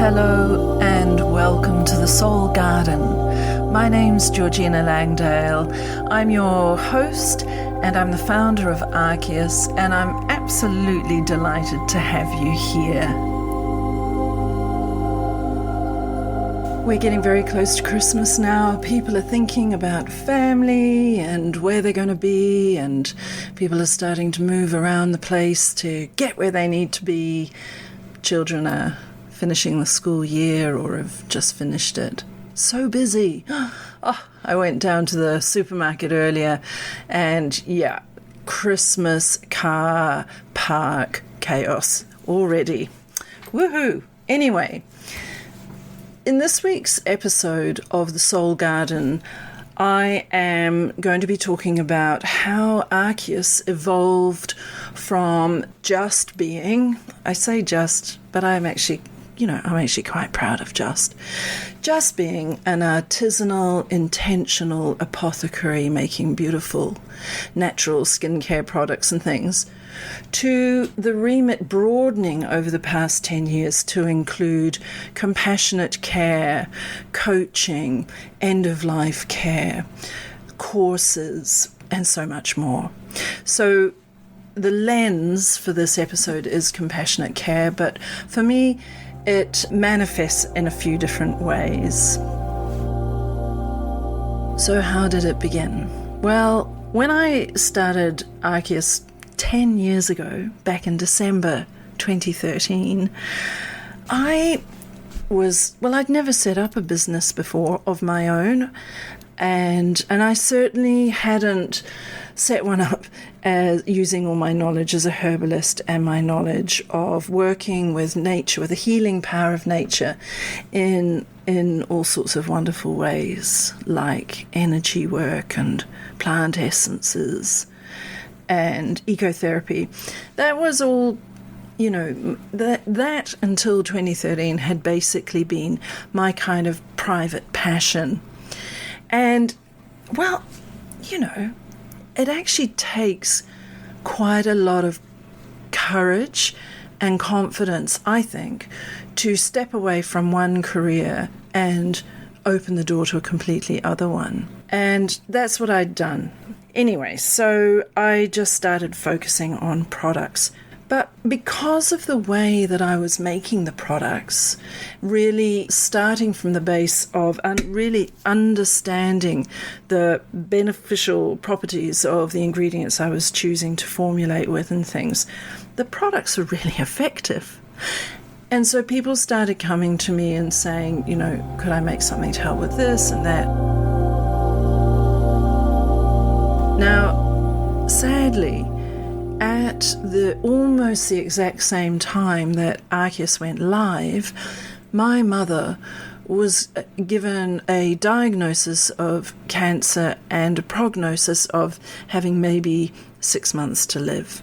Hello and welcome to the Soul Garden. My name's Georgina Langdale. I'm your host and I'm the founder of Archeus, and I'm absolutely delighted to have you here. We're getting very close to Christmas now. People are thinking about family and where they're going to be, and people are starting to move around the place to get where they need to be. Children are finishing the school year or have just finished it. So busy. Oh, I went down to the supermarket earlier and Christmas car park chaos already. Woohoo! Anyway, in this week's episode of the Soul Garden, I am going to be talking about how Archeus evolved from just being, I say just, but I'm actually quite proud of just being an artisanal, intentional apothecary making beautiful natural skincare products and things, to the remit broadening over the past 10 years to include compassionate care, coaching, end-of-life care, courses, and so much more. So the lens for this episode is compassionate care, but for me, it manifests in a few different ways. So how did it begin? Well, when I started Archeus 10 years ago, back in December 2013, I'd never set up a business before of my own, and I certainly hadn't set one up as using all my knowledge as a herbalist and my knowledge of working with nature, with the healing power of nature in all sorts of wonderful ways, like energy work and plant essences and ecotherapy. That was all, that until 2013 had basically been my kind of private passion. And, it actually takes quite a lot of courage and confidence, I think, to step away from one career and open the door to a completely other one. And that's what I'd done. Anyway, so I just started focusing on products. But because of the way that I was making the products, really starting from the base of really understanding the beneficial properties of the ingredients I was choosing to formulate with and things, the products were really effective. And so people started coming to me and saying, could I make something to help with this and that? Now, sadly, at almost the exact same time that Archeus went live, my mother was given a diagnosis of cancer and a prognosis of having maybe 6 months to live.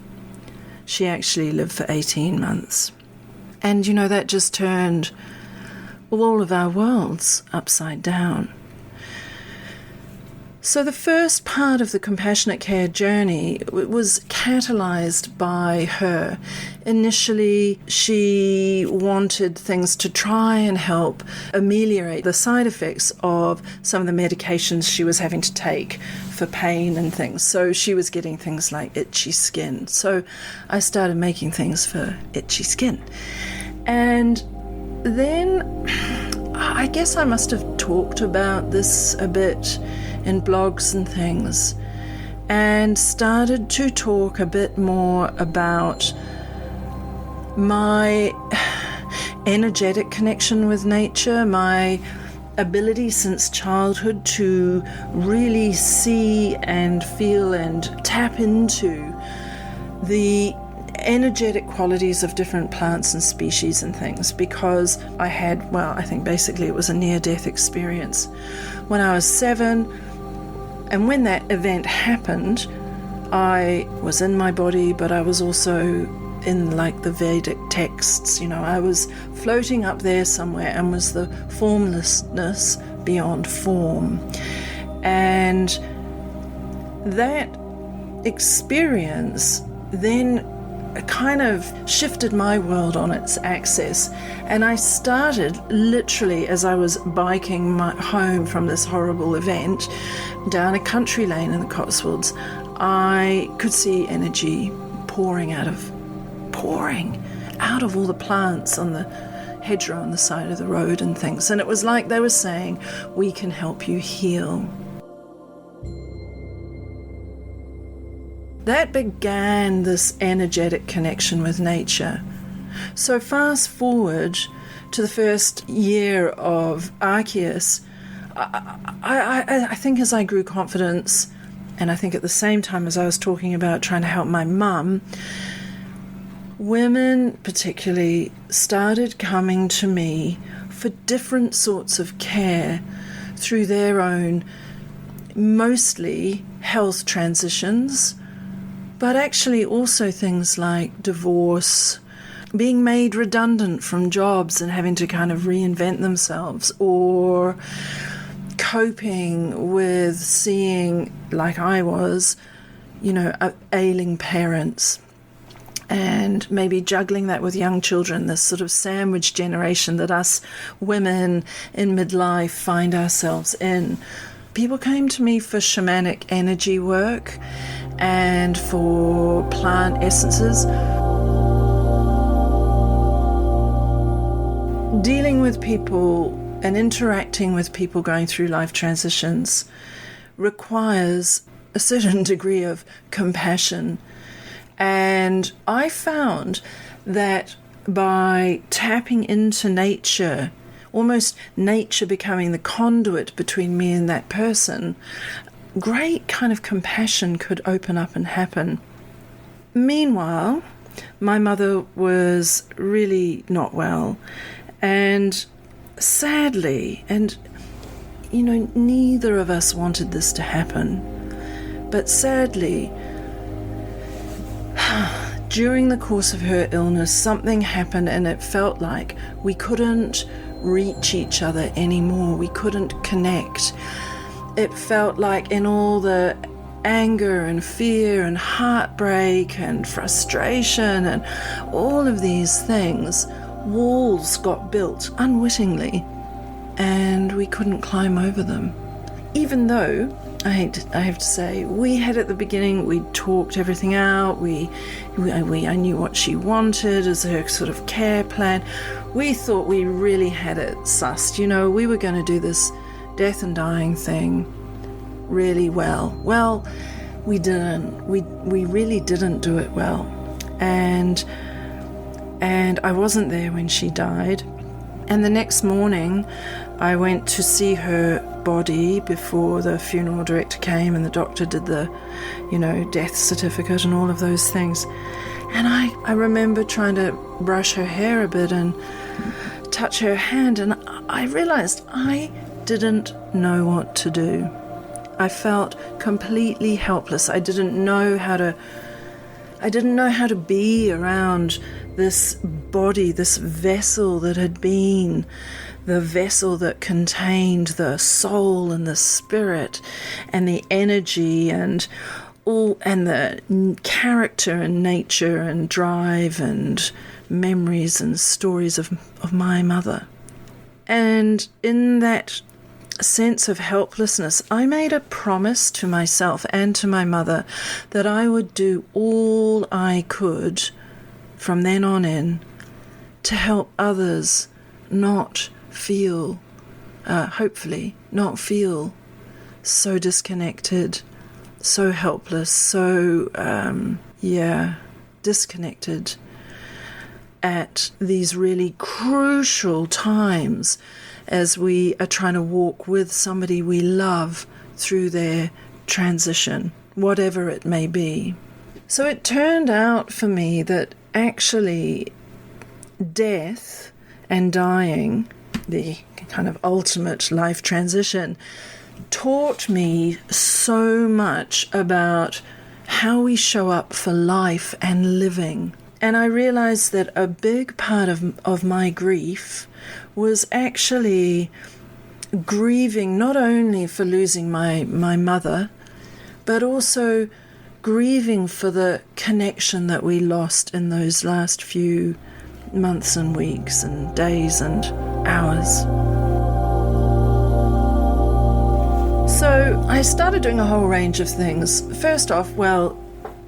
She actually lived for 18 months. And, that just turned all of our worlds upside down. So the first part of the compassionate care journey was catalyzed by her. Initially, she wanted things to try and help ameliorate the side effects of some of the medications she was having to take for pain and things. So she was getting things like itchy skin. So I started making things for itchy skin. And then I guess I must have talked about this a bit in blogs and things, and started to talk a bit more about my energetic connection with nature, my ability since childhood to really see and feel and tap into the energetic qualities of different plants and species and things, because I had, I think basically it was a near-death experience when I was 7. And when that event happened, I was in my body, but I was also in the Vedic texts. I was floating up there somewhere and was the formlessness beyond form. And that experience then kind of shifted my world on its axis. And I started literally as I was biking home from this horrible event down a country lane in the Cotswolds. I could see energy pouring out of all the plants on the hedgerow on the side of the road and things. And it was like they were saying, we can help you heal. That began this energetic connection with nature. So fast forward to the first year of Archeus, I think as I grew confidence, and I think at the same time as I was talking about trying to help my mum, women particularly started coming to me for different sorts of care through their own, mostly health transitions, but actually also things like divorce, being made redundant from jobs and having to kind of reinvent themselves, or coping with seeing, like I was, ailing parents, and maybe juggling that with young children, this sort of sandwich generation that us women in midlife find ourselves in. People came to me for shamanic energy work and for plant essences. Dealing with people and interacting with people going through life transitions requires a certain degree of compassion. And I found that by tapping into nature, almost nature becoming the conduit between me and that person, great kind of compassion could open up and happen. Meanwhile, my mother was really not well, and sadly, and neither of us wanted this to happen, but sadly, during the course of her illness, something happened, and it felt like we couldn't reach each other anymore. We couldn't connect. It felt like in all the anger and fear and heartbreak and frustration and all of these things, walls got built unwittingly, and we couldn't climb over them. Even though, I have to say, we had at the beginning, we talked everything out, I knew what she wanted as her sort of care plan. We thought we really had it sussed. We were going to do this death and dying thing really well. Well, we didn't. We really didn't do it well. And I wasn't there when she died. And the next morning, I went to see her body before the funeral director came and the doctor did the, death certificate and all of those things. And I remember trying to brush her hair a bit and touch her hand, and I realized I didn't know what to do. I felt completely helpless. I didn't know how to be around this body, this vessel that had been the vessel that contained the soul and the spirit and the energy and the character and nature and drive and memories and stories of my mother. And in that sense of helplessness, I made a promise to myself and to my mother that I would do all I could from then on in to help others not feel, hopefully, not feel so disconnected, so helpless, so, disconnected at these really crucial times as we are trying to walk with somebody we love through their transition, whatever it may be. So it turned out for me that actually death and dying, the kind of ultimate life transition, taught me so much about how we show up for life and living. And I realized that a big part of my grief was actually grieving not only for losing my mother, but also grieving for the connection that we lost in those last few months and weeks and days and hours. So I started doing a whole range of things. First off,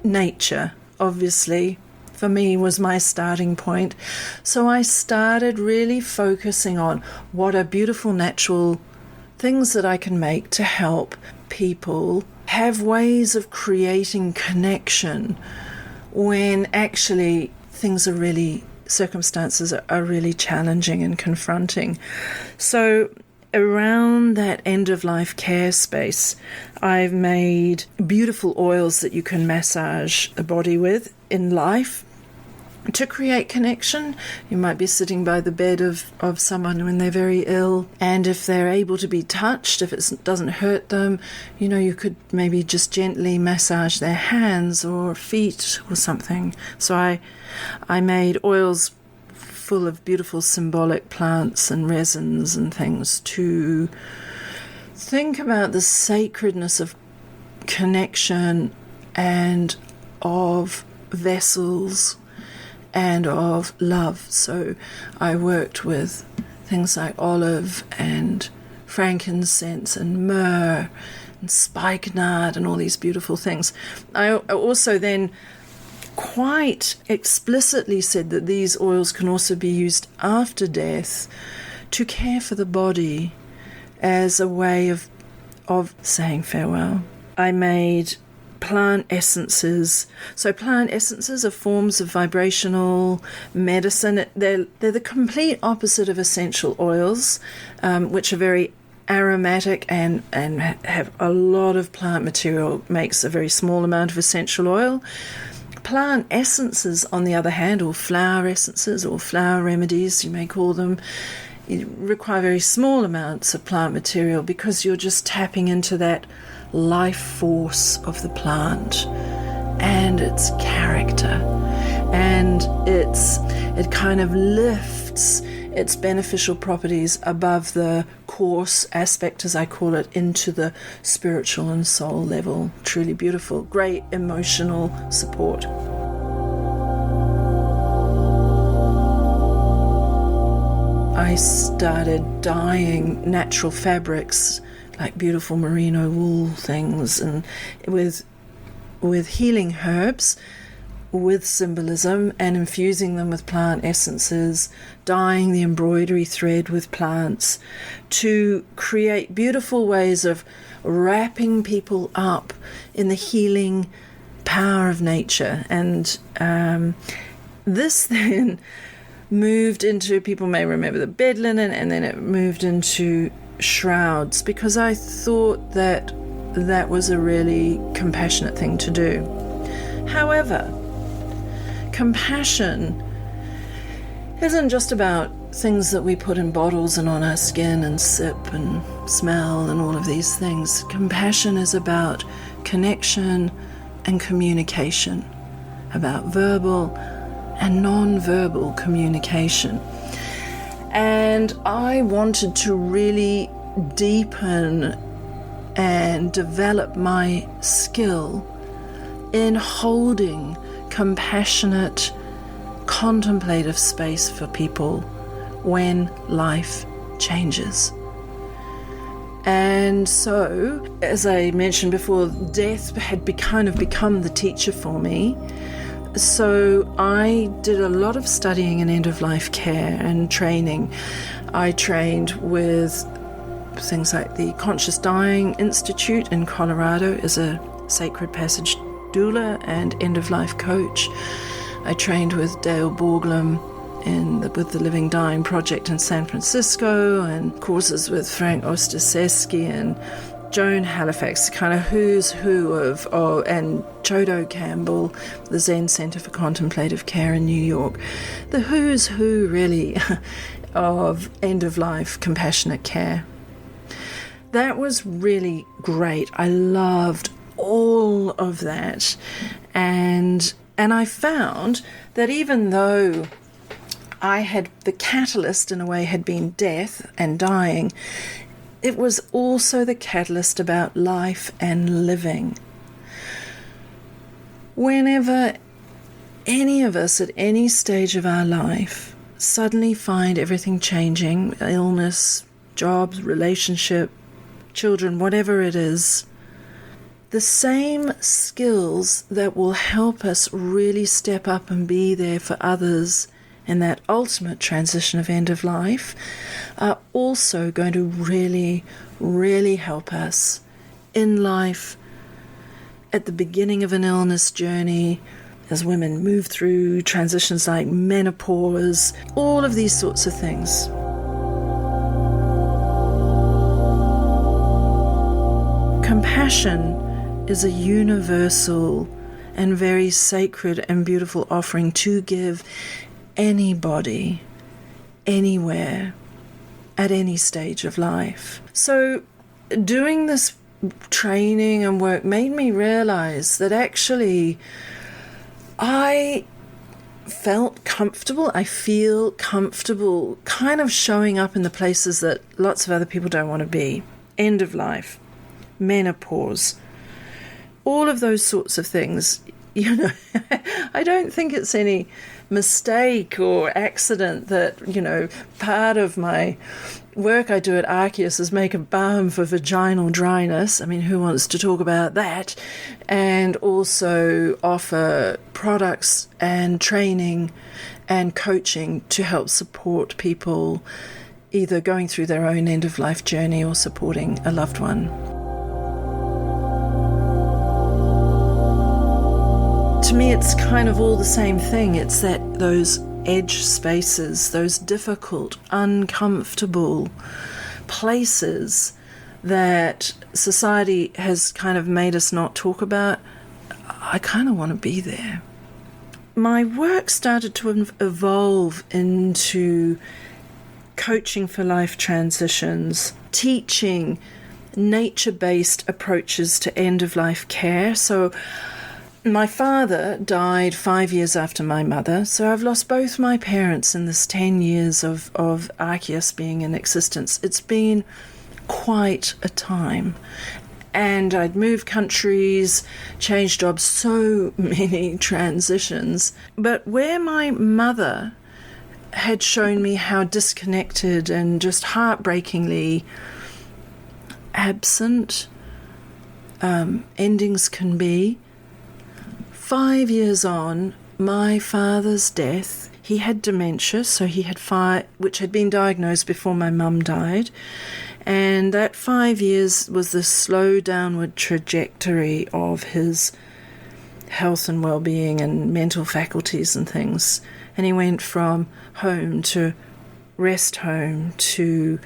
nature, obviously, for me was my starting point. So I started really focusing on what are beautiful natural things that I can make to help people have ways of creating connection when actually circumstances are really challenging and confronting. So around that end-of-life care space, I've made beautiful oils that you can massage the body with in life to create connection. You might be sitting by the bed of someone when they're very ill, and if they're able to be touched, if it doesn't hurt them, you could maybe just gently massage their hands or feet or something. So I made oils full of beautiful symbolic plants and resins and things to think about the sacredness of connection and of vessels and of love. So I worked with things like olive and frankincense and myrrh and spikenard and all these beautiful things. I also then quite explicitly said that these oils can also be used after death to care for the body as a way of saying farewell. I made plant essences. So plant essences are forms of vibrational medicine. They're the complete opposite of essential oils, which are very aromatic and have a lot of plant material, makes a very small amount of essential oil. Plant essences, on the other hand, or flower essences or flower remedies, you may call them, require very small amounts of plant material because you're just tapping into that life force of the plant and its character, and it kind of lifts its beneficial properties above the coarse aspect, as I call it, into the spiritual and soul level. Truly beautiful, great emotional support. I started dyeing natural fabrics like beautiful merino wool things, and with healing herbs, with symbolism, and infusing them with plant essences, dyeing the embroidery thread with plants to create beautiful ways of wrapping people up in the healing power of nature. And this then moved into, people may remember the bed linen, and then it moved into shrouds, because I thought that was a really compassionate thing to do. However, compassion isn't just about things that we put in bottles and on our skin and sip and smell and all of these things. Compassion is about connection and communication, about verbal and non-verbal communication. And I wanted to really deepen and develop my skill in holding compassionate, contemplative space for people when life changes. And so, as I mentioned before, death had become the teacher for me. So I did a lot of studying in end-of-life care and training. I trained with things like the Conscious Dying Institute in Colorado as a Sacred Passage doula and end-of-life coach. I trained with Dale Borglum with the Living Dying Project in San Francisco, and courses with Frank Ostaseski and Joan Halifax, kind of who's who and Chodo Campbell, the Zen Center for Contemplative Care in New York. The who's who, really, of end-of-life compassionate care. That was really great. I loved all of that. And I found that even though the catalyst in a way had been death and dying, it was also the catalyst about life and living. Whenever any of us at any stage of our life suddenly find everything changing, illness, jobs, relationship, children, whatever it is, the same skills that will help us really step up and be there for others in that ultimate transition of end of life are also going to really, really help us in life at the beginning of an illness journey, as women move through transitions like menopause, all of these sorts of things. Compassion is a universal and very sacred and beautiful offering to give anybody, anywhere, at any stage of life. So doing this training and work made me realize that actually I felt comfortable, I feel comfortable kind of showing up in the places that lots of other people don't want to be. End of life, menopause, all of those sorts of things. You know, I don't think it's any mistake or accident that, you know, part of my work I do at Archeus is make a balm for vaginal dryness. I mean, who wants to talk about that? And also offer products and training and coaching to help support people either going through their own end-of-life journey or supporting a loved one. To me, it's kind of all the same thing. It's that those edge spaces, those difficult, uncomfortable places that society has kind of made us not talk about. I kind of want to be there. My work started to evolve into coaching for life transitions, teaching nature-based approaches to end-of-life care. So my father died 5 years after my mother, so I've lost both my parents in this 10 years of Archeus being in existence. It's been quite a time. And I'd moved countries, changed jobs, so many transitions. But where my mother had shown me how disconnected and just heartbreakingly absent endings can be, 5 years on, my father's death, he had dementia, so he had which had been diagnosed before my mum died. And that 5 years was the slow downward trajectory of his health and well-being and mental faculties and things. And he went from home to rest home to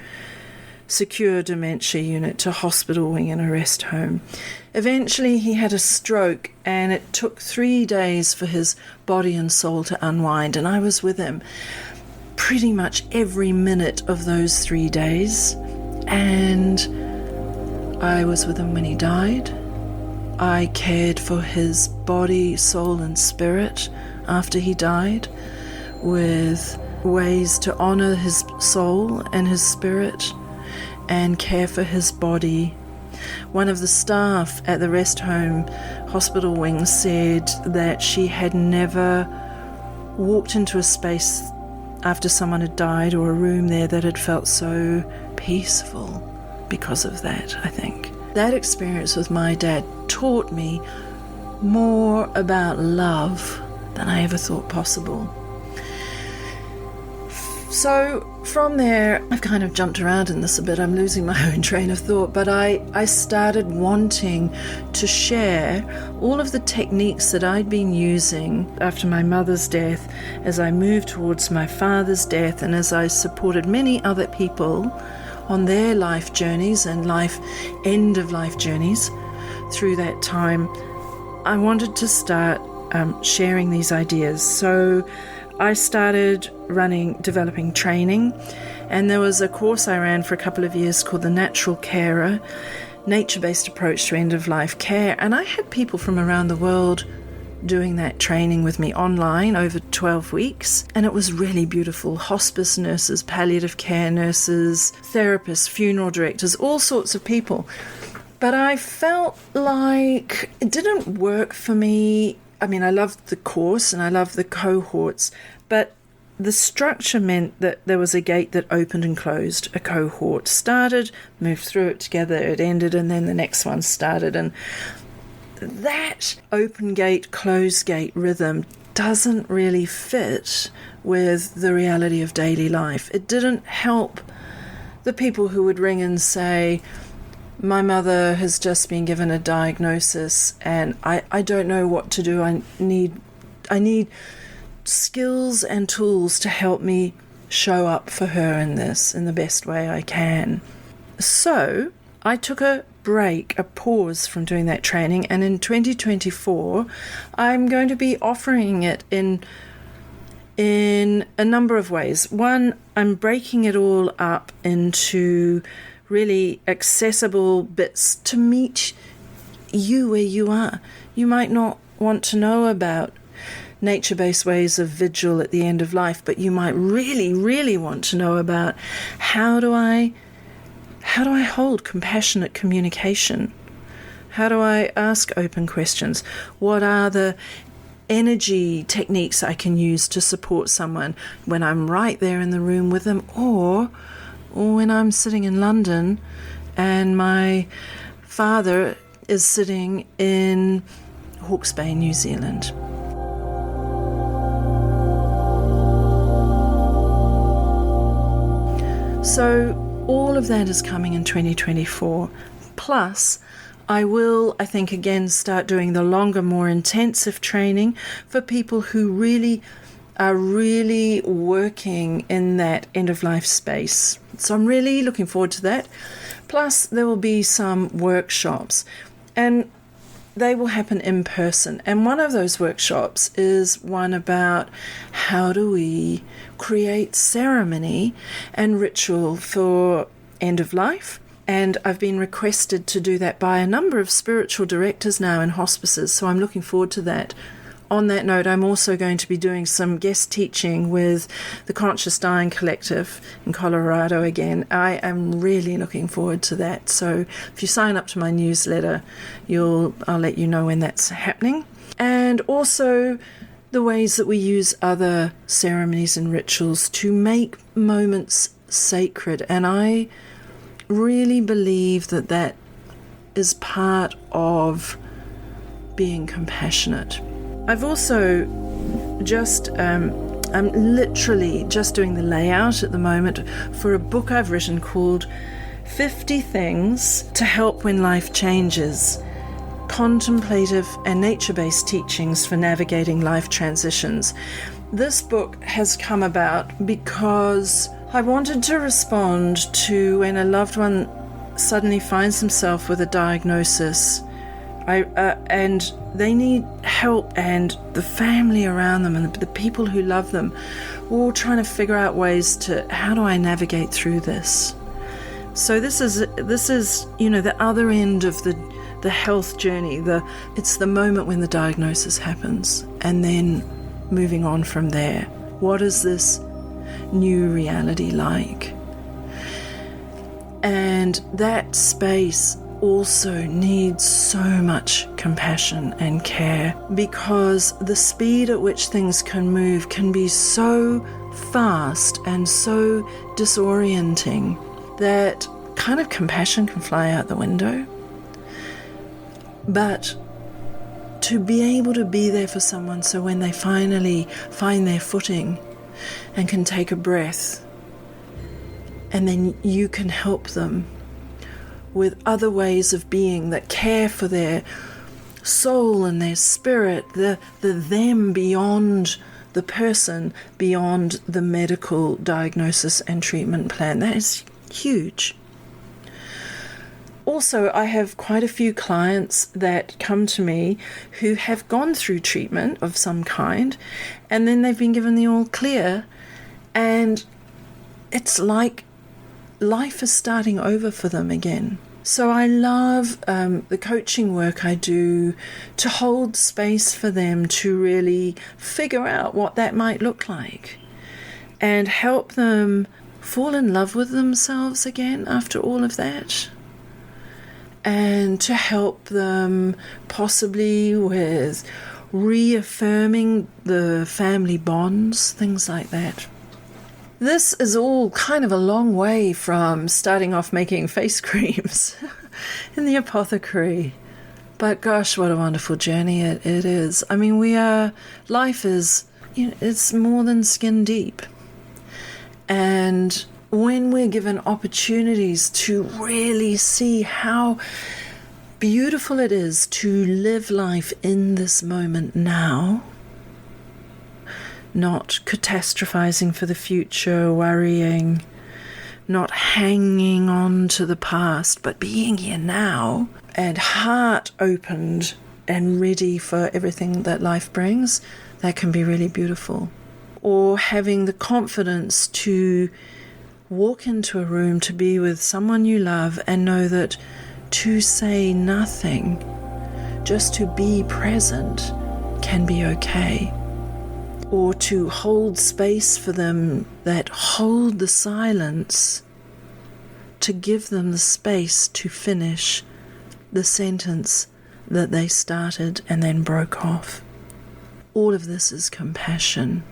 secure dementia unit to hospital wing and a rest home. Eventually he had a stroke, and it took 3 days for his body and soul to unwind, and I was with him pretty much every minute of those 3 days, and I was with him when he died. I cared for his body, soul and spirit after he died with ways to honour his soul and his spirit and care for his body. One of the staff at the rest home hospital wing said that she had never walked into a space after someone had died or a room there that had felt so peaceful because of that, I think. That experience with my dad taught me more about love than I ever thought possible. So from there, I've kind of jumped around in this a bit. I'm losing my own train of thought, but I started wanting to share all of the techniques that I'd been using after my mother's death, as I moved towards my father's death, and as I supported many other people on their life journeys and end-of-life journeys through that time. I wanted to start sharing these ideas. So I started developing training, and there was a course I ran for a couple of years called the Natural Carer, nature-based approach to end-of-life care, and I had people from around the world doing that training with me online over 12 weeks, and it was really beautiful. Hospice nurses, palliative care nurses, therapists, funeral directors, all sorts of people. But I felt like it didn't work for me. I loved the course and I loved the cohorts, but the structure meant that there was a gate that opened and closed. A cohort started, moved through it together, it ended, and then the next one started. And that open gate, closed gate rhythm doesn't really fit with the reality of daily life. It didn't help the people who would ring and say, my mother has just been given a diagnosis and I don't know what to do. I need skills and tools to help me show up for her in this in the best way I can. So I took a break, a pause from doing that training, and in 2024 I'm going to be offering it in a number of ways. One, I'm breaking it all up into really accessible bits to meet you where you are. You might not want to know about nature-based ways of vigil at the end of life, but you might really, really want to know about how do I hold compassionate communication? How do I ask open questions? What are the energy techniques I can use to support someone when I'm right there in the room with them, or when I'm sitting in London and my father is sitting in Hawke's Bay, New Zealand? So all of that is coming in 2024. Plus, I will, I think, again, start doing the longer, more intensive training for people who really are really working in that end-of-life space. So I'm really looking forward to that. Plus, there will be some workshops, and they will happen in person. And one of those workshops is one about how do we create ceremony and ritual for end of life. And I've been requested to do that by a number of spiritual directors now in hospices, so I'm looking forward to that. On that note, I'm also going to be doing some guest teaching with the Conscious Dying Collective in Colorado again. I am really looking forward to that. So if you sign up to my newsletter, I'll let you know when that's happening. And also the ways that we use other ceremonies and rituals to make moments sacred. And I really believe that that is part of being compassionate. I've also I'm literally just doing the layout at the moment for a book I've written called 50 Things to Help When Life Changes, Contemplative and Nature-Based Teachings for Navigating Life Transitions. This book has come about because I wanted to respond to when a loved one suddenly finds himself with a diagnosis and they need help, and the family around them and the people who love them all trying to figure out ways to, how do I navigate through this? So this is the other end of the health journey. It's the moment when the diagnosis happens, and then moving on from there. What is this new reality like? And that space also needs so much compassion and care, because the speed at which things can move can be so fast and so disorienting that kind of compassion can fly out the window. But to be able to be there for someone so when they finally find their footing and can take a breath, and then you can help them with other ways of being that care for their soul and their spirit, the them beyond the person, beyond the medical diagnosis and treatment plan. That is huge. Also, I have quite a few clients that come to me who have gone through treatment of some kind, and then they've been given the all clear, and it's like life is starting over for them again. So I love the coaching work I do to hold space for them to really figure out what that might look like and help them fall in love with themselves again after all of that, and to help them possibly with reaffirming the family bonds, things like that. This is all kind of a long way from starting off making face creams in the apothecary. But gosh, what a wonderful journey it is. I mean, life is, it's more than skin deep. And when we're given opportunities to really see how beautiful it is to live life in this moment now, not catastrophizing for the future, worrying, not hanging on to the past, but being here now and heart opened and ready for everything that life brings, that can be really beautiful. Or having the confidence to walk into a room to be with someone you love and know that to say nothing, just to be present, can be okay. Or to hold space for them that hold the silence, to give them the space to finish the sentence that they started and then broke off. All of this is compassion.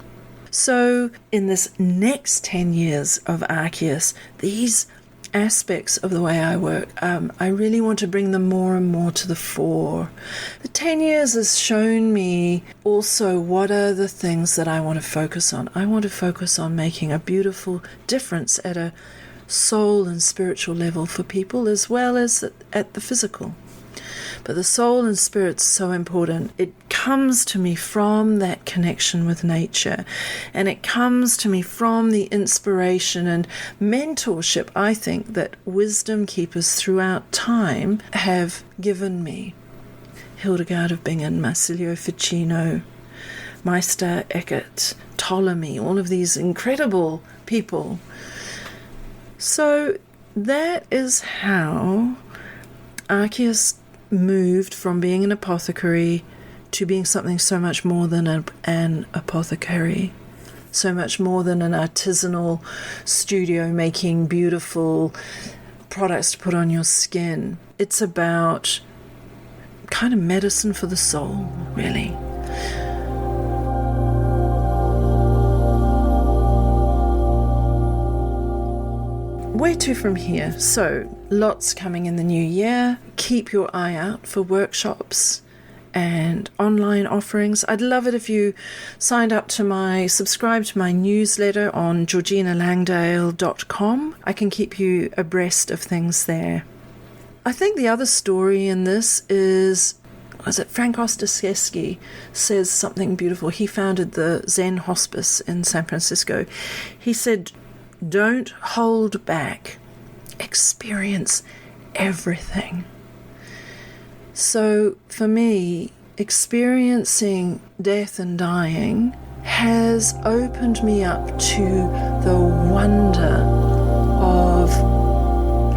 So in this next 10 years of Archeus, these aspects of the way I work, I really want to bring them more and more to the fore. The 10 years has shown me also what are the things that I want to focus on. I want to focus on making a beautiful difference at a soul and spiritual level for people, as well as at the physical. But the soul and spirit's so important. It comes to me from that connection with nature, and it comes to me from the inspiration and mentorship, I think, that wisdom keepers throughout time have given me. Hildegard of Bingen, Marsilio Ficino, Meister Eckhart, Ptolemy, all of these incredible people. So that is how Archeus moved from being an apothecary to being something so much more than an apothecary, so much more than an artisanal studio making beautiful products to put on your skin. It's about kind of medicine for the soul, really. Where to from here? So, lots coming in the new year. Keep your eye out for workshops and online offerings. I'd love it if you subscribed to my newsletter on georginalangdale.com. I can keep you abreast of things there. I think the other story in this is Frank Ostaseski says something beautiful. He founded the Zen Hospice in San Francisco. He said, don't hold back. Experience everything. So for me, experiencing death and dying has opened me up to the wonder of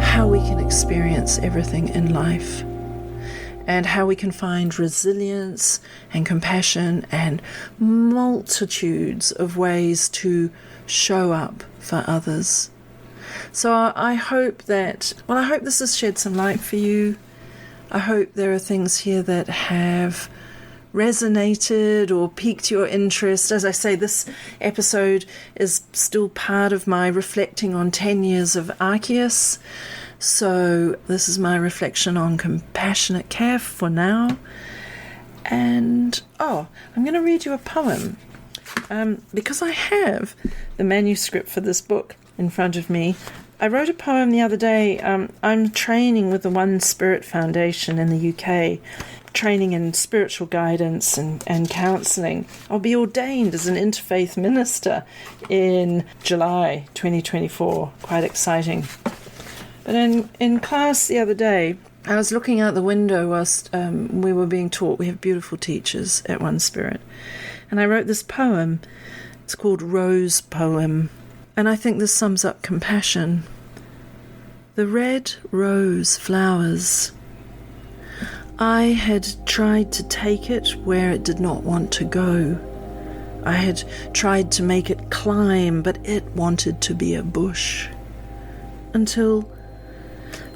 how we can experience everything in life, and how we can find resilience and compassion and multitudes of ways to show up for others. So I hope this has shed some light for you. I hope there are things here that have resonated or piqued your interest. As I say, this episode is still part of my reflecting on 10 years of Archeus. So this is my reflection on compassionate care for now. And, I'm going to read you a poem. Because I have the manuscript for this book in front of me. I wrote a poem the other day. I'm training with the One Spirit Foundation in the UK, training in spiritual guidance and counselling. I'll be ordained as an interfaith minister in July 2024. Quite exciting. But in class the other day, I was looking out the window whilst we were being taught. We have beautiful teachers at One Spirit. And I wrote this poem. It's called Rose Poem. And I think this sums up compassion. The red rose flowers. I had tried to take it where it did not want to go. I had tried to make it climb, but it wanted to be a bush. Until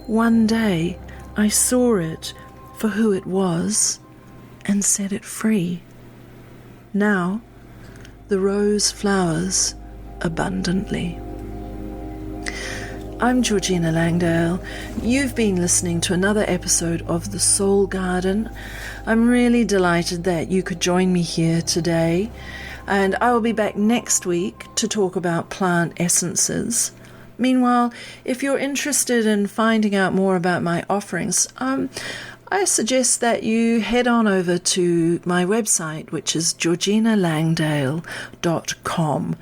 one day I saw it for who it was and set it free. Now, the rose flowers abundantly. I'm Georgina Langdale. You've been listening to another episode of The Soul Garden. I'm really delighted that you could join me here today, and I will be back next week to talk about plant essences. Meanwhile, if you're interested in finding out more about my offerings, I suggest that you head on over to my website, which is georginalangdale.com,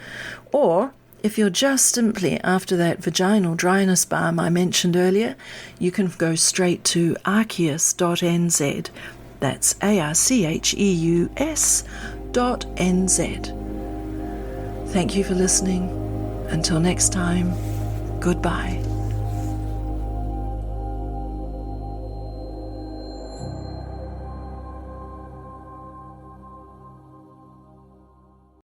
or if you're just simply after that vaginal dryness balm I mentioned earlier, you can go straight to archeus.nz. That's ARCHEUS.NZ. Thank you for listening. Until next time, goodbye.